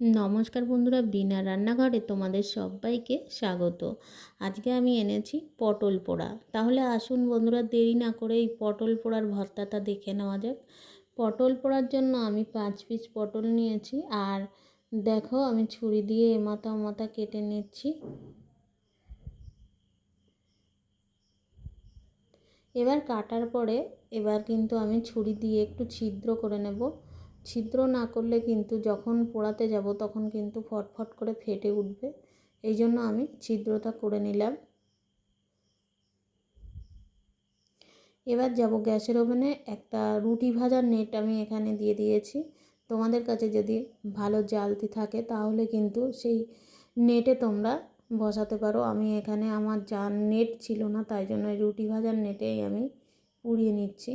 নমস্কার বন্ধুরা, বিনা রান্নাঘরে তোমাদের সবাইকে স্বাগত। আজকে আমি এনেছি পটল পোড়া। তাহলে আসুন বন্ধুরা, দেরি না করে এই পটল পোড়ার ভর্তাটা দেখে নেওয়া যাক। পটল পোড়ার জন্য আমি 5 পিস পটল নিয়েছি, আর দেখো আমি ছুরি দিয়ে এমাথা ওমাথা কেটে নিচ্ছি। এবার কাটার পরে কিন্তু আমি ছুরি দিয়ে একটু ছিদ্র করে নেব। ছিদ্র না করলে কিন্তু যখন পোড়াতে যাব তখন কিন্তু ফটফট করে ফেটে উঠবে, এই জন্য আমি ছিদ্রটা করে নিলাম। এবার যাব গ্যাসের ওভেনে। একটা রুটি ভাজার নেট আমি এখানে দিয়ে দিয়েছি। তোমাদের কাছে যদি ভালো জ্বালতি থাকে তাহলে কিন্তু সেই নেটে তোমরা বসাতে পারো। আমি এখানে আমার নেট ছিল না, তাই জন্য রুটি ভাজার নেটেই আমি পুড়িয়ে নিচ্ছি।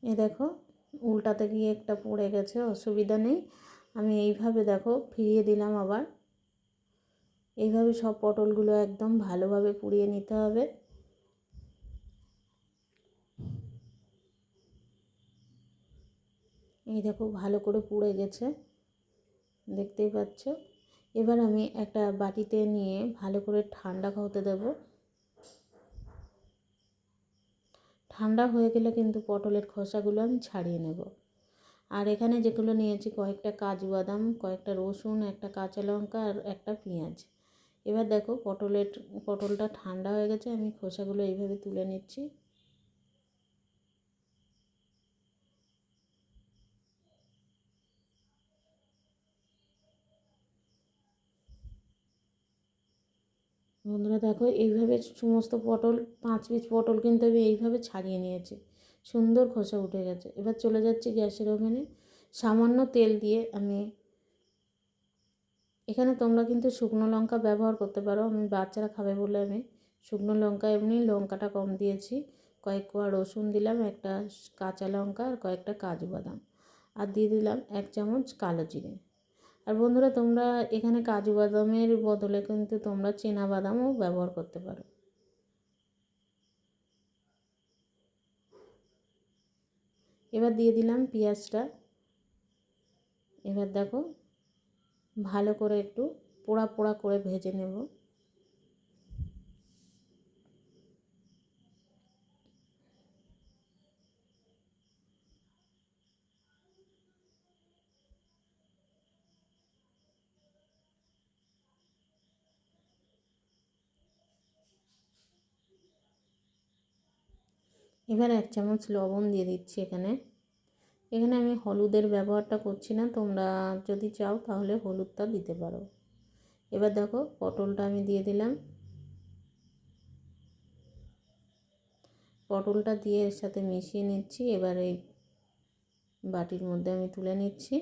এ দেখো, উল্টাতে গিয়ে একটা পড়ে গেছে, অসুবিধা নেই। আমি এইভাবে দেখো ফিরিয়ে দিলাম আবার। এইভাবে সব পটলগুলো একদম ভালোভাবে পুড়িয়ে নিতে হবে। এই দেখো ভালো করে পুড়ে গেছে, দেখতেই পাচ্ছ। এবার আমি একটা বাটিতে নিয়ে ভালো করে ঠান্ডা হতে দেব। ঠান্ডা হয়ে গেলে কিন্তু পটলের খোসাগুলো আমি ছাড়িয়ে নেব। আর এখানে যেগুলো নিয়েছি, কয়েকটা কাজু বাদাম, কয়েকটা রসুন, একটা কাঁচা লঙ্কা আর একটা পেঁয়াজ। এবার দেখো পটলটা ঠান্ডা হয়ে গেছে, আমি খোসাগুলো এইভাবে তুলে নিচ্ছি। বন্ধুরা দেখো, এইভাবে সমস্ত পটল 5 পিস পটল কিন্তু আমি এইভাবে ছাড়িয়ে নিয়েছি। সুন্দর খোসা উঠে গেছে। এবার চলে যাচ্ছি গ্যাসের ওভেনে। সামান্য তেল দিয়ে আমি এখানে, তোমরা কিন্তু শুকনো লঙ্কা ব্যবহার করতে পারো, আমি বাচ্চারা খাবে বলে আমি শুকনো লঙ্কা, এমনি লঙ্কাটা কম দিয়েছি। কয়েক কোয়া রসুন দিলাম, একটা কাঁচা লঙ্কা আর কয়েকটা কাজু বাদাম, আর দিয়ে দিলাম 1 চামচ কালো জিরে। আর বন্ধুরা, তোমরা এখানে কাজু বাদামের বদলে কিন্তু তোমরা চীনা বাদামও ব্যবহার করতে পারো। এবার দিয়ে দিলাম পেঁয়াজটা। এবার দেখো ভালো করে একটু পোড়া পোড়া করে ভেজে নেব। এবার 1 চামচ লবণ দিয়ে দিচ্ছি এখানে। এখানে আমি হলুদের ব্যবহারটা করছি না, তোমরা যদি চাও তাহলে হলুদটা দিতে পারো। এবার দেখো পটলটা আমি দিয়ে দিলাম। পটলটা দিয়ে এর সাথে মিশিয়ে নিচ্ছি। এবার এই বাটির মধ্যে আমি তুলে নিচ্ছি।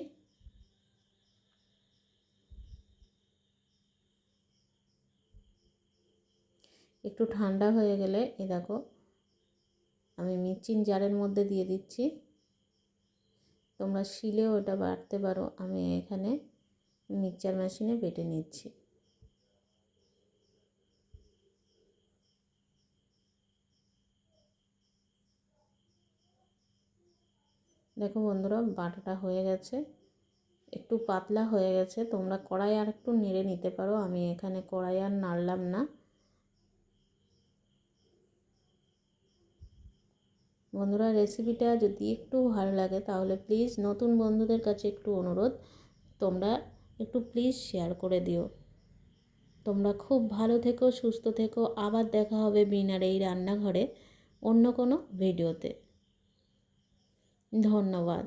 একটু ঠান্ডা হয়ে গেলে দেখো আমি মিক্সিং জারের মধ্যে দিয়ে দিচ্ছি। তোমরা শিলেও এটা বাটতে পারো, আমি এখানে মিক্সচার মেশিনে বেটে নিচ্ছি। দেখো বন্ধুরা, বাটাটা হয়ে গেছে, একটু পাতলা হয়ে গেছে। তোমরা কড়াই আর একটু নেড়ে নিতে পারো, আমি এখানে কড়াই আর নাড়লাম না। বন্ধুরা, রেসিপিটা যদি একটু ভালো লাগে তাহলে প্লিজ, নতুন বন্ধুদের কাছে একটু অনুরোধ, তোমরা একটু প্লিজ শেয়ার করে দিও। তোমরা খুব ভালো থেকো, সুস্থ থেকো। আবার দেখা হবে বিনার এই রান্নাঘরে অন্য কোনো ভিডিওতে। ধন্যবাদ।